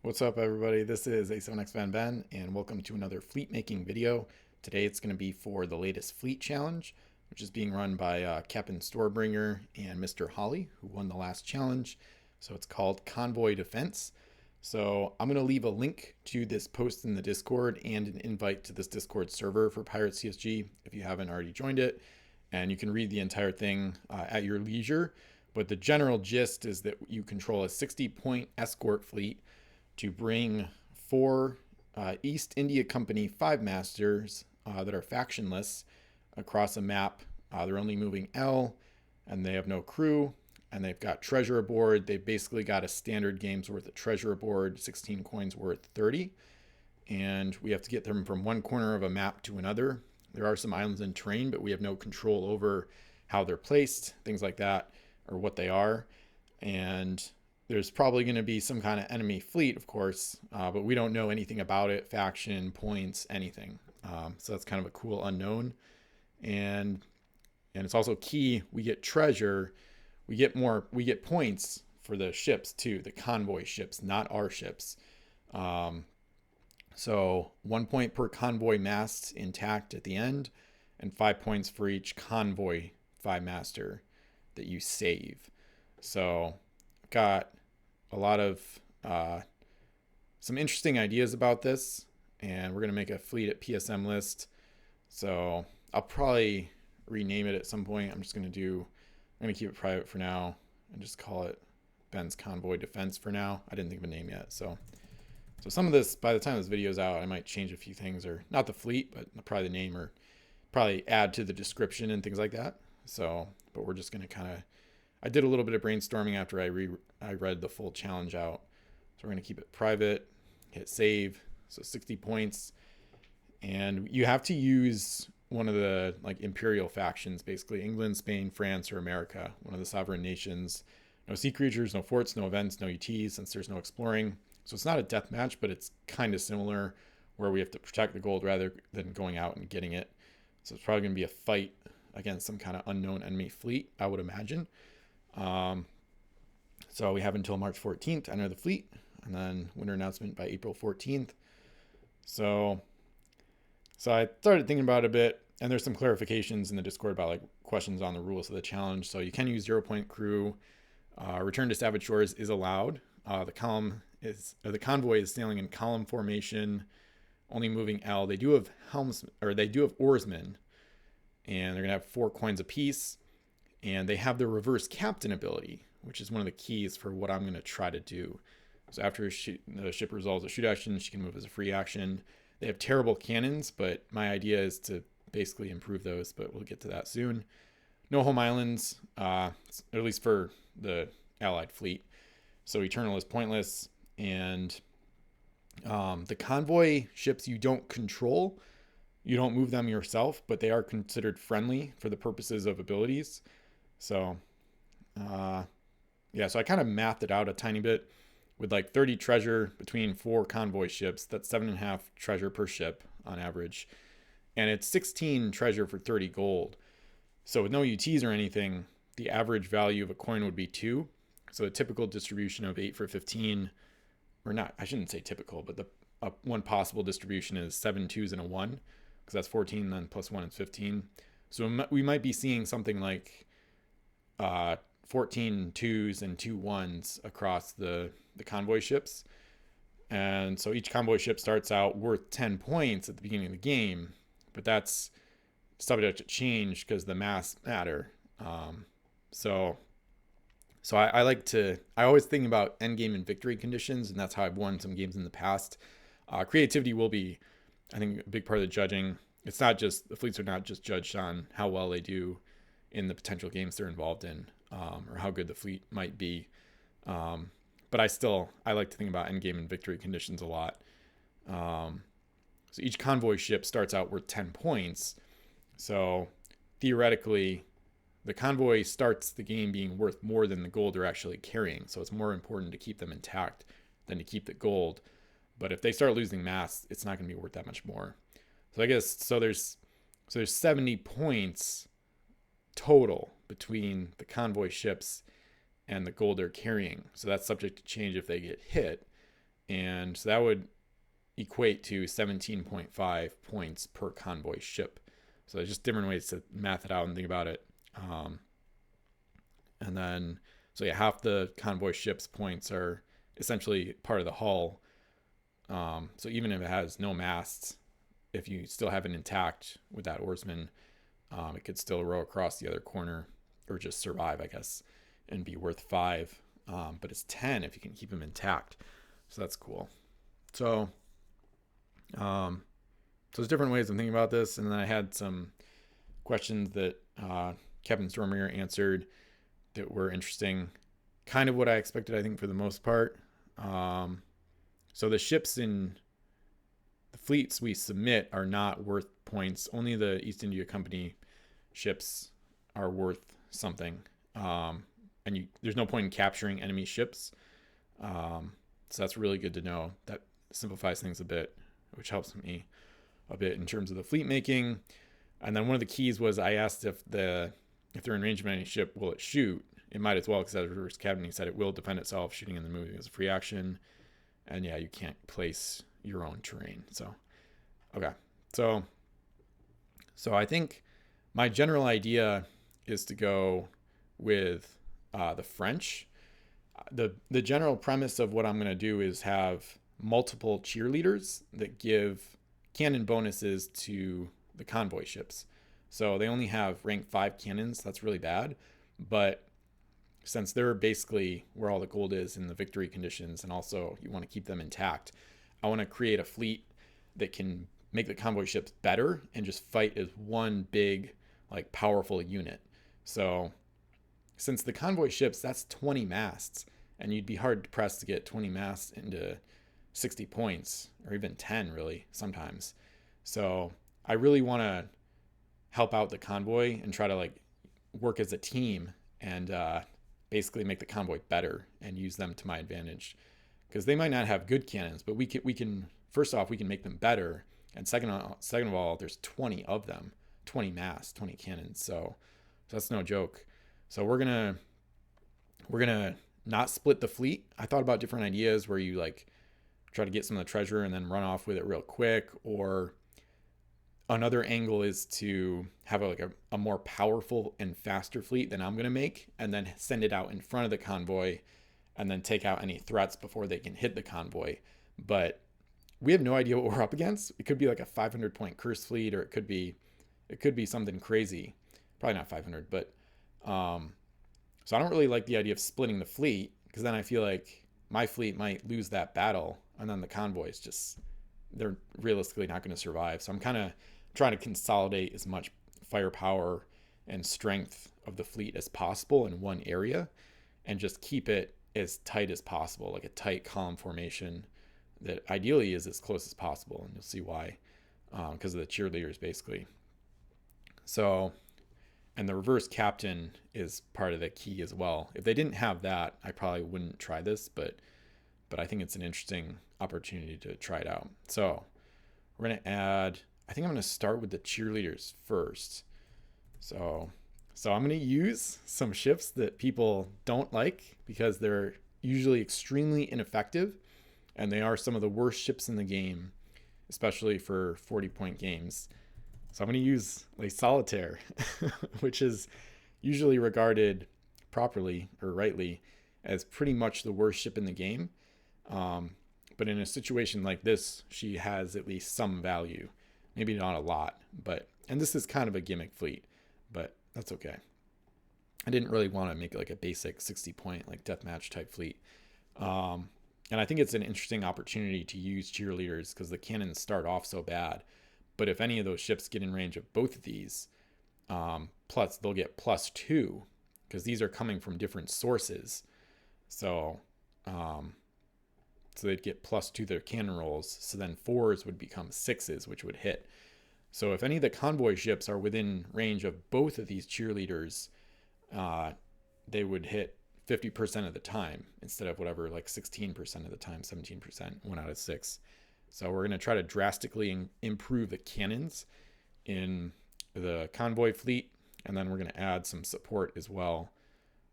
What's up, everybody? This is A7X Van Ben, and welcome to another fleet making video. Today it's going to be for the latest fleet challenge, which is being run by Captain Storebringer and Mr. Holly, who won the last challenge. So it's called Convoy Defense. So I'm going to leave a link to this post in the Discord and an invite to this Discord server for Pirate CSG if you haven't already joined it. And you can read the entire thing at your leisure. But the general gist is that you control a 60-point escort fleet to bring four East India Company 5-masters that are factionless across a map. They're only moving L, and they have no crew, and they've got treasure aboard. They've basically got a standard game's worth of treasure aboard, 16 coins worth 30, and we have to get them from one corner of a map to another. There are some islands in terrain, but we have no control over how they're placed, things like that, or what they are. And there's probably going to be some kind of enemy fleet, of course, but we don't know anything about it, faction, points, anything. So that's kind of a cool unknown. And it's also key. We get treasure. We get points for the ships too, the convoy ships, not our ships. So 1 point per convoy mast intact at the end, and 5 points for each convoy 5-master that you save. So got a lot of some interesting ideas about this, and we're going to make a fleet at PSM list. So I'll probably rename it at some point. I'm going to keep it private for now and just call it Ben's Convoy Defense for now. I didn't think of a name yet. So some of this, by the time this video is out, I might change a few things, or not the fleet, but probably the name, or probably add to the description and things like that. So, but we're just going to I did a little bit of brainstorming after I read the full challenge out. So we're going to keep it private, hit save. So 60 points. And you have to use one of the imperial factions, basically England, Spain, France, or America, one of the sovereign nations. No sea creatures, no forts, no events, no UTs, since there's no exploring. So it's not a death match, but it's kind of similar, where we have to protect the gold rather than going out and getting it. So it's probably going to be a fight against some kind of unknown enemy fleet, I would imagine. So we have until March 14th to enter the fleet, and then winner announcement by April 14th. So I started thinking about it a bit, and there's some clarifications in the Discord about questions on the rules of the challenge. So you can use 0-point crew. Return to Savage Shores is allowed. The convoy is sailing in column formation, only moving L. They do have oarsmen, and they're gonna have 4 coins apiece. And they have the reverse captain ability, which is one of the keys for what I'm going to try to do. So after the ship resolves a shoot action, she can move as a free action. They have terrible cannons, but my idea is to basically improve those, but we'll get to that soon. No home islands, at least for the allied fleet. So Eternal is pointless. And the convoy ships you don't control. You don't move them yourself, but they are considered friendly for the purposes of abilities. So, so I kind of mathed it out a tiny bit with 30 treasure between 4 convoy ships. That's 7.5 treasure per ship on average. And it's 16 treasure for 30 gold. So with no UTs or anything, the average value of a coin would be 2. So a typical distribution of 8 for 15, or not, I shouldn't say typical, but the one possible distribution is 7 2s and a 1, because that's 14, then plus 1 is 15. So we might be seeing something like 14 2s and 2 1s across the convoy ships. And so each convoy ship starts out worth 10 points at the beginning of the game, but that's subject to change because the mass matter. So I always think about endgame and victory conditions, and that's how I've won some games in the past. Creativity will be, I think, a big part of the judging. It's not just, the fleets are not just judged on how well they do in the potential games they're involved in, or how good the fleet might be. But I like to think about endgame and victory conditions a lot. So each convoy ship starts out worth 10 points. So theoretically, the convoy starts the game being worth more than the gold they're actually carrying. So it's more important to keep them intact than to keep the gold. But if they start losing mass, it's not going to be worth that much more. So I guess, there's 70 points total between the convoy ships and the gold they're carrying. So that's subject to change if they get hit. And so that would equate to 17.5 points per convoy ship. So there's just different ways to math it out and think about it. And then, so yeah, half the convoy ship's points are essentially part of the hull. So even if it has no masts, if you still have it intact with that oarsman, it could still row across the other corner, or just survive, I guess, and be worth 5. But it's 10 if you can keep them intact. So that's cool. So there's different ways of thinking about this. And then I had some questions that Captain Stormbringer answered that were interesting. Kind of what I expected, I think, for the most part. So the ships in the fleets we submit are not worth points. Only the East India Company ships are worth something. And there's no point in capturing enemy ships. So that's really good to know. That simplifies things a bit, which helps me a bit in terms of the fleet making. And then one of the keys was I asked if they're in range of any ship, will it shoot? It might as well, because as reverse captain, he said it will defend itself. Shooting in the movie is a free action. And yeah, you can't place your own terrain. So, okay. So I think my general idea is to go with the French. The general premise of what I'm going to do is have multiple cheerleaders that give cannon bonuses to the convoy ships. So they only have rank 5 cannons. That's really bad. But since they're basically where all the gold is in the victory conditions, and also you want to keep them intact, I want to create a fleet that can make the convoy ships better and just fight as one big, like, powerful unit. So since the convoy ships, that's 20 masts, and you'd be hard pressed to get 20 masts into 60 points, or even 10 really sometimes. So I really want to help out the convoy and try to, like, work as a team and basically make the convoy better and use them to my advantage, because they might not have good cannons, but we can first off, we can make them better, and second of all, there's 20 of them, 20 masts, 20 cannons, so that's no joke. So we're gonna not split the fleet. I thought about different ideas where you, like, try to get some of the treasure and then run off with it real quick, or another angle is to have a more powerful and faster fleet than I'm going to make, and then send it out in front of the convoy and then take out any threats before they can hit the convoy. But we have no idea what we're up against. It could be like a 500 point curse fleet, or it could be something crazy. Probably not 500, but so I don't really like the idea of splitting the fleet, because then I feel like my fleet might lose that battle, and then the convoys they're realistically not going to survive. So I'm kind of trying to consolidate as much firepower and strength of the fleet as possible in one area, and just keep it as tight as possible, like a tight column formation that ideally is as close as possible. And you'll see why, because of the cheerleaders, basically. So, and the reverse captain is part of the key as well. If they didn't have that, I probably wouldn't try this, but I think it's an interesting opportunity to try it out. So we're going to add, I think I'm going to start with the cheerleaders first. So I'm going to use some ships that people don't like, because they're usually extremely ineffective, and they are some of the worst ships in the game, especially for 40-point games. So I'm going to use like Solitaire, which is usually regarded properly or rightly as pretty much the worst ship in the game. But in a situation like this, she has at least some value. Maybe not a lot, and this is kind of a gimmick fleet, but that's okay. I didn't really want to make it like a basic 60-point like deathmatch type fleet. And I think it's an interesting opportunity to use cheerleaders, because the cannons start off so bad. But if any of those ships get in range of both of these, plus they'll get +2, because these are coming from different sources. So they'd get +2 their cannon rolls. So then 4s would become 6s, which would hit. So if any of the convoy ships are within range of both of these cheerleaders, they would hit 50% of the time, instead of whatever, like 16% of the time, 17%, 1 out of 6. So we're going to try to drastically improve the cannons in the convoy fleet, and then we're going to add some support as well.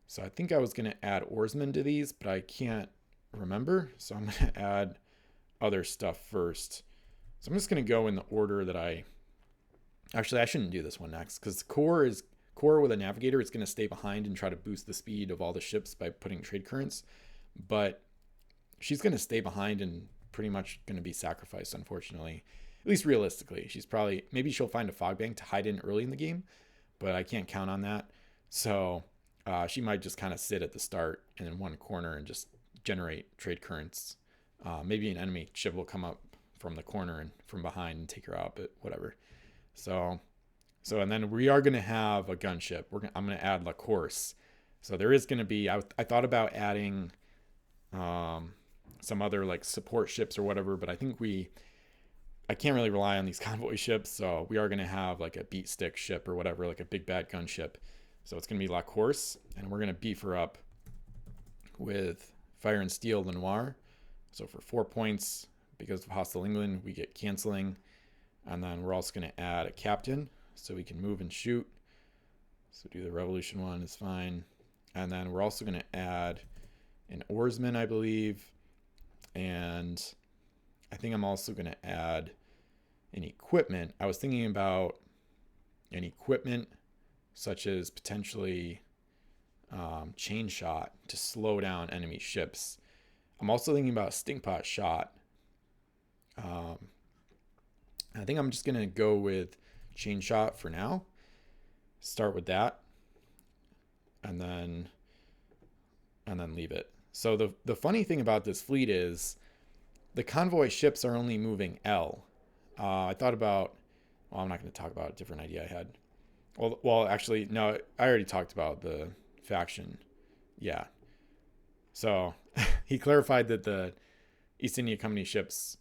So I think I was going to add oarsmen to these, but I can't remember. So I'm going to add other stuff first. So I'm just going to go in the order that I shouldn't do this one next, because core with a navigator. It's going to stay behind and try to boost the speed of all the ships by putting trade currents, but she's going to stay behind and pretty much going to be sacrificed, unfortunately. At least realistically. Maybe she'll find a fog bank to hide in early in the game, but I can't count on that. So she might just kind of sit at the start and in one corner and just generate trade currents. Maybe an enemy ship will come up from the corner and from behind and take her out, but whatever. So and then we are going to have a gunship. I'm going to add La Course. So there is going to be, I thought about adding some other like support ships or whatever, but I think I can't really rely on these convoy ships. So we are going to have like a beat stick ship or whatever, like a big bad gunship. So it's going to be La Course, and we're going to beef her up with Fire and Steel Lenoir. So for 4 points, because of Hostile England, we get canceling. And then we're also going to add a captain so we can move and shoot. So do the revolution one is fine. And then we're also going to add an oarsman, I believe. And I think I'm also going to add an equipment. I was thinking about an equipment such as potentially chain shot to slow down enemy ships. I'm also thinking about a stinkpot shot. I think I'm just going to go with chain shot for now. Start with that. And then leave it. So the funny thing about this fleet is the convoy ships are only moving L. I thought about, well, I'm not going to talk about a different idea I had. Well, actually, no, I already talked about the faction. Yeah. So he clarified that the East India Company ships,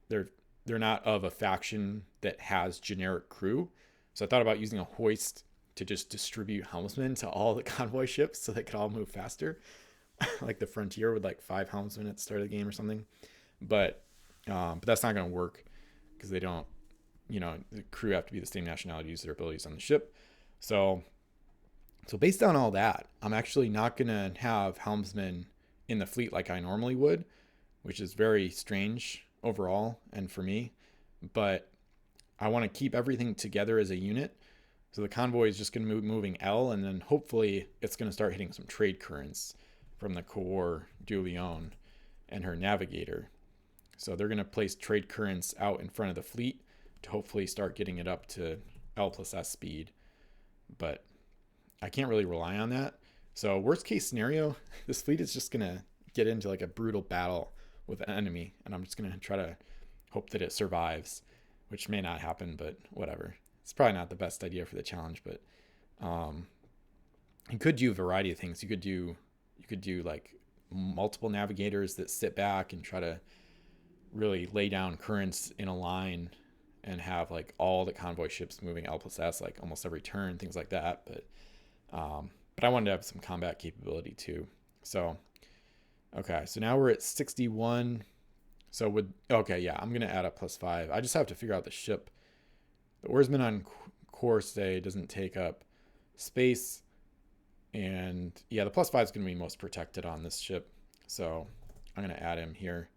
they're not of a faction that has generic crew. So I thought about using a hoist to just distribute helmsmen to all the convoy ships so they could all move faster. Like the Frontier with like 5 helmsmen at the start of the game or something. But that's not going to work because they don't, the crew have to be the same nationality, use their abilities on the ship. So based on all that, I'm actually not going to have helmsmen in the fleet like I normally would, which is very strange overall and for me. But I want to keep everything together as a unit. So the convoy is just going to be moving L, and then hopefully it's going to start hitting some trade currents from the Coeur du Lion and her navigator. So they're going to place trade currents out in front of the fleet to hopefully start getting it up to L+S speed. But I can't really rely on that. So worst case scenario, this fleet is just going to get into like a brutal battle with an enemy, and I'm just going to try to hope that it survives, which may not happen, but whatever. It's probably not the best idea for the challenge, but you could do a variety of things. You could do like multiple navigators that sit back and try to really lay down currents in a line and have like all the convoy ships moving L+S like almost every turn, things like that. But I wanted to have some combat capability too. So okay, so now we're at 61. So I'm gonna add a +5. I just have to figure out the ship. The oarsman on Corsair doesn't take up space, and yeah, the +5 is gonna be most protected on this ship. So I'm gonna add him here.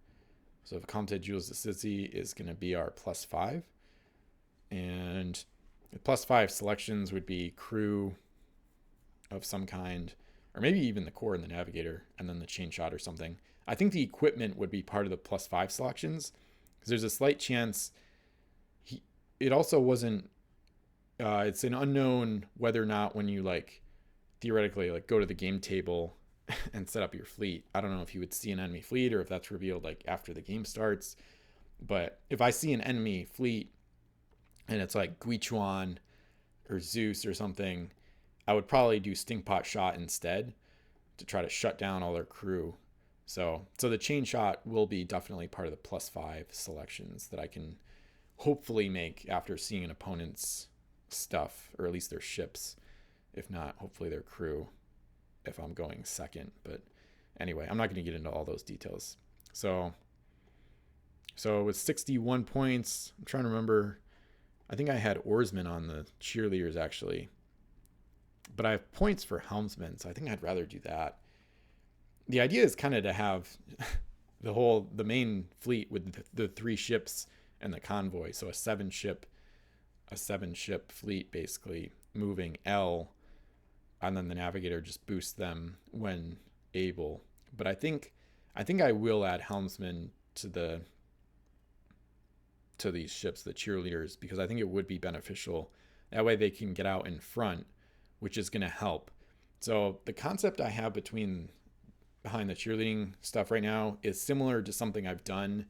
So the Comte Jules de Sizzi is gonna be our +5, and the +5 selections would be crew of some kind, or maybe even the core and the navigator, and then the chain shot or something. I think the equipment would be part of the +5 selections, because there's a slight chance it also wasn't, it's an unknown whether or not when you like theoretically like go to the game table and set up your fleet. I don't know if you would see an enemy fleet or if that's revealed like after the game starts. But if I see an enemy fleet and it's like Guichuan or Zeus or something, I would probably do Stinkpot shot instead to try to shut down all their crew. So the chain shot will be definitely part of the +5 selections that I can hopefully make after seeing an opponent's stuff, or at least their ships. If not, hopefully their crew if I'm going second. But anyway, I'm not going to get into all those details. So with 61 points, I'm trying to remember. I think I had oarsmen on the cheerleaders actually. But I have points for helmsmen, so I think I'd rather do that. The idea is kind of to have the main fleet with the 3 ships and the convoy. So a 7 ship fleet basically moving L, and then the navigator just boosts them when able. But I think I will add helmsmen to these ships, the cheerleaders, because I think it would be beneficial. That way they can get out in front, which is going to help. So the concept I have behind the cheerleading stuff right now is similar to something I've done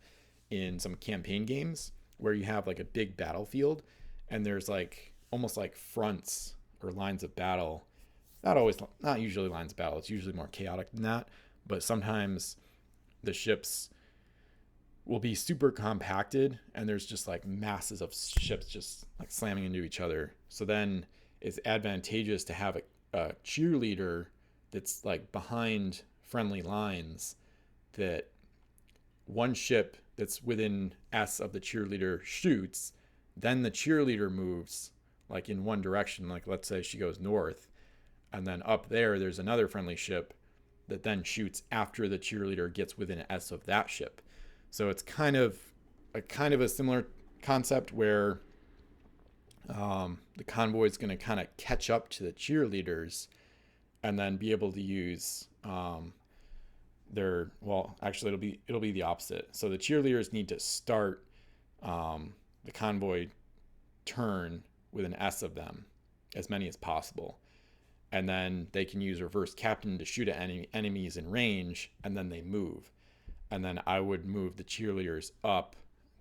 in some campaign games where you have like a big battlefield and there's like almost like fronts or lines of battle. Not usually lines of battle. It's usually more chaotic than that. But sometimes the ships will be super compacted and there's just like masses of ships just like slamming into each other. So then it's advantageous to have a cheerleader that's like behind friendly lines, that one ship that's within S of the cheerleader shoots, then the cheerleader moves like in one direction, like let's say she goes north, and then up there's another friendly ship that then shoots after the cheerleader gets within S of that ship. So it's kind of a similar concept where the convoy is going to kind of catch up to the cheerleaders and then be able to use actually it'll be the opposite. So the cheerleaders need to start the convoy turn with an S of them, as many as possible. And then they can use reverse captain to shoot at enemies in range, and then they move. And then I would move the cheerleaders up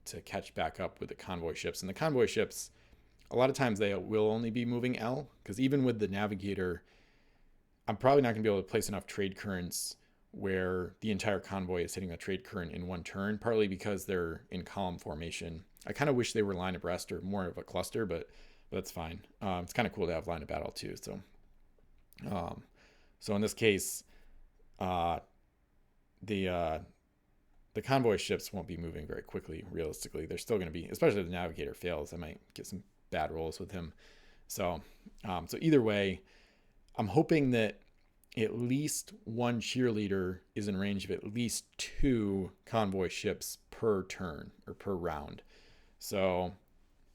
to catch back up with the convoy ships. And the convoy ships, a lot of times they will only be moving L, because even with the navigator, I'm probably not going to be able to place enough trade currents where the entire convoy is hitting a trade current in one turn, partly because they're in column formation. I kind of wish they were line abreast or more of a cluster, but that's fine. It's kind of cool to have line of battle too. So in this case, the convoy ships won't be moving very quickly. Realistically, they're still going to be, especially if the navigator fails, I might get some bad rolls with him. So either way, I'm hoping that at least one cheerleader is in range of at least 2 convoy ships per turn or per round. So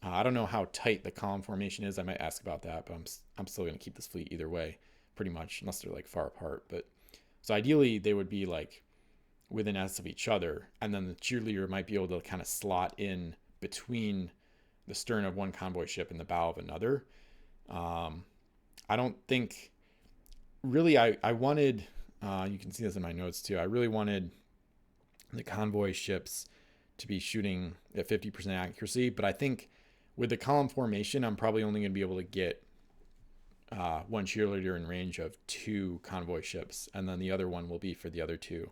I don't know how tight the column formation is. I might ask about that, but I'm still going to keep this fleet either way, pretty much, unless they're like far apart. But so ideally they would be like within S of each other, and then the cheerleader might be able to kind of slot in between the stern of one convoy ship and the bow of another. I don't think really I wanted, you can see this in my notes too, I really wanted the convoy ships to be shooting at 50% accuracy, but I think with the column formation, I'm probably only going to be able to get one cheerleader in range of 2 convoy ships, and then the other one will be for the other 2.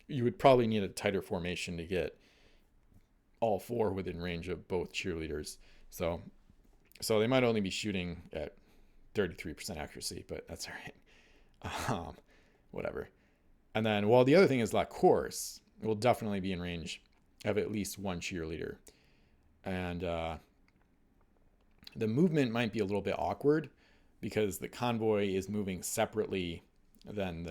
You would probably need a tighter formation to get all 4 within range of both cheerleaders. So they might only be shooting at 33% accuracy, but that's all right. Whatever. And then, the other thing is La Course will definitely be in range of at least 1 cheerleader. And the movement might be a little bit awkward because the convoy is moving separately than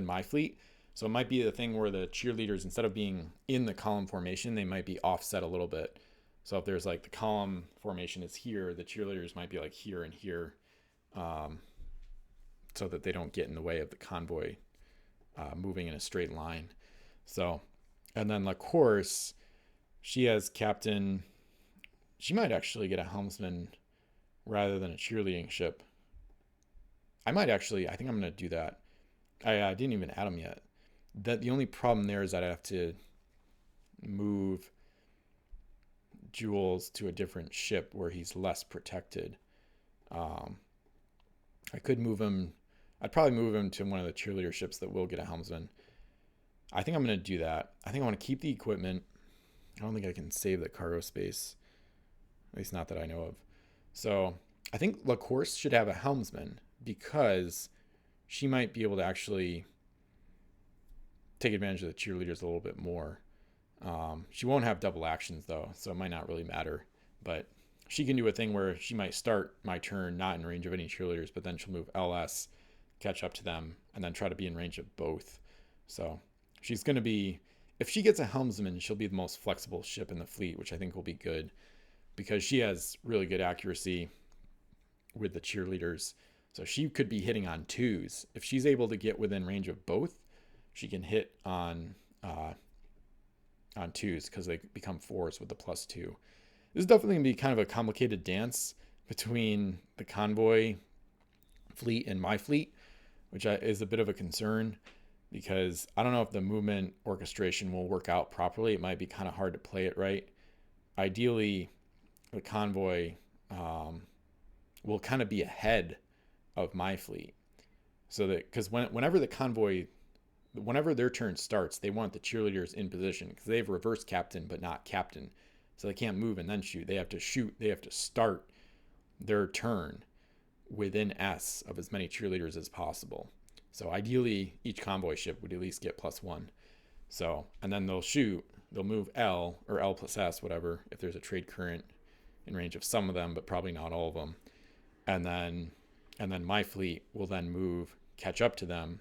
my fleet. So it might be the thing where the cheerleaders, instead of being in the column formation, they might be offset a little bit. So if there's like the column formation is here, the cheerleaders might be like here and here, so that they don't get in the way of the convoy moving in a straight line. So, and then La Course, she has captain. She might actually get a helmsman rather than a cheerleading ship. I think I'm going to do that. I didn't even add him yet. The only problem there is that I have to move Jules to a different ship where he's less protected. I could move him. I'd probably move him to one of the cheerleader ships that will get a helmsman. I think I'm going to do that. I think I want to keep the equipment. I don't think I can save the cargo space, at least not that I know of. So I think La Course should have a helmsman because she might be able to actually take advantage of the cheerleaders a little bit more. She won't have double actions though, so it might not really matter. But she can do a thing where she might start my turn not in range of any cheerleaders, but then she'll move LS, catch up to them, and then try to be in range of both. So she's going to be, if she gets a helmsman, she'll be the most flexible ship in the fleet, which I think will be good because she has really good accuracy with the cheerleaders. So she could be hitting on twos. If she's able to get within range of both, she can hit on twos because they become fours with the +2. This is definitely going to be kind of a complicated dance between the Convoy fleet and my fleet, which is a bit of a concern because I don't know if the movement orchestration will work out properly. It might be kind of hard to play it right. Ideally, the Convoy will kind of be ahead of my fleet. So that, because whenever the Convoy, whenever their turn starts, they want the cheerleaders in position because they have reverse captain but not captain. So they can't move and then shoot. They have to shoot. They have to start their turn within S of as many cheerleaders as possible. So ideally, each convoy ship would at least get +1. So, and then they'll shoot. They'll move L or L plus S, whatever, if there's a trade current in range of some of them, but probably not all of them. And then my fleet will then move, catch up to them.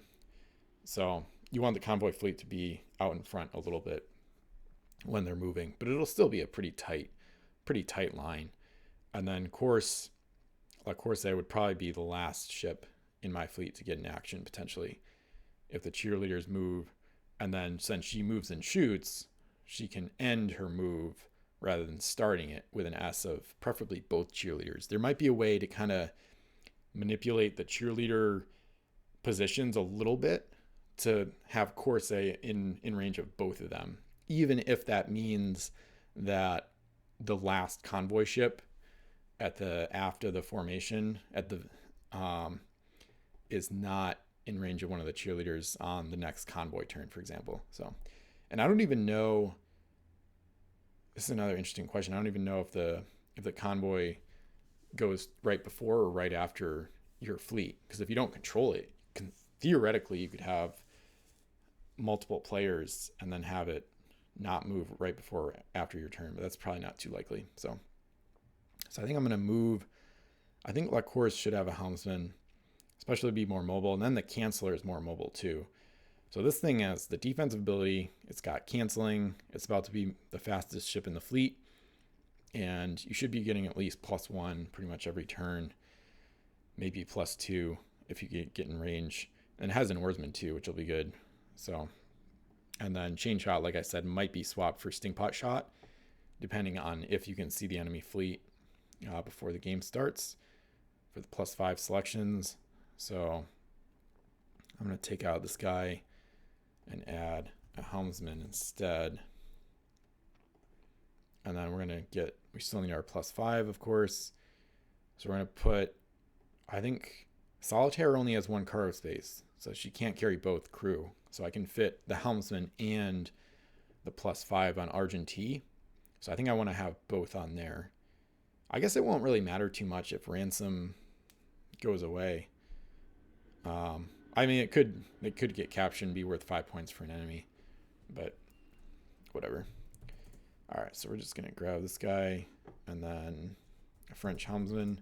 So you want the convoy fleet to be out in front a little bit when they're moving, but it'll still be a pretty tight line. And then La Corsair would probably be the last ship in my fleet to get in action potentially if the cheerleaders move, and then since she moves and shoots, she can end her move rather than starting it with an S of preferably both cheerleaders. There might be a way to kind of manipulate the cheerleader positions a little bit to have Corsair in range of both of them, even if that means that the last convoy ship at the aft of the formation at the is not in range of one of the cheerleaders on the next convoy turn, for example. So, and I don't even know, this is another interesting question. I don't even know if the convoy goes right before or right after your fleet, because if you don't control it, theoretically you could have multiple players and then have it not move right before or after your turn, but that's probably not too likely. So I think I'm going to move. I think La Course should have a helmsman, especially be more mobile. And then the canceller is more mobile too. So this thing has the defensive ability. It's got canceling. It's about to be the fastest ship in the fleet. And you should be getting at least +1 pretty much every turn. Maybe +2 if you get in range. And it has an oarsman too, which will be good. So, and then chain shot, like I said, might be swapped for stinkpot shot, depending on if you can see the enemy fleet before the game starts for the +5 selections. So I'm going to take out this guy and add a helmsman instead. And then we're going to we still need our +5, of course. So we're going to put, I think Solitaire only has 1 cargo space, so she can't carry both crew. So I can fit the helmsman and the +5 on Argentee. So I think I want to have both on there. I guess it won't really matter too much if ransom goes away. I mean, it could get captured and be worth 5 points for an enemy, but whatever. All right, so we're just gonna grab this guy and then a French helmsman.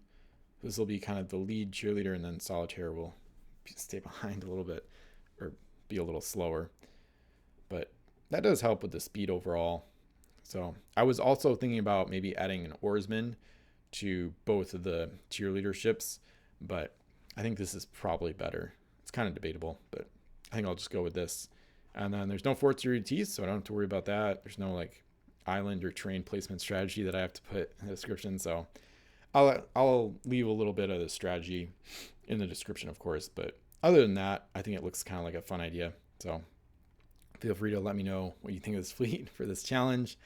This will be kind of the lead cheerleader, and then Solitaire will stay behind a little bit or be a little slower. But that does help with the speed overall. So I was also thinking about maybe adding an oarsman to both of the cheerleader ships, but I think this is probably better. It's kind of debatable, but I think I'll just go with this. And then there's no forts or ETs, so I don't have to worry about that. There's no like island or terrain placement strategy that I have to put in the description. So I'll leave a little bit of the strategy in the description, of course. But other than that, I think it looks kind of like a fun idea. So feel free to let me know what you think of this fleet for this challenge.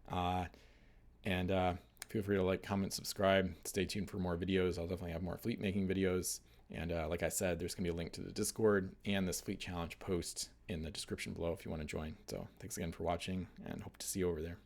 And feel free to like, comment, subscribe. Stay tuned for more videos. I'll definitely have more fleet making videos. And like I said, there's going to be a link to the Discord and this fleet challenge post in the description below if you want to join. So thanks again for watching, and hope to see you over there.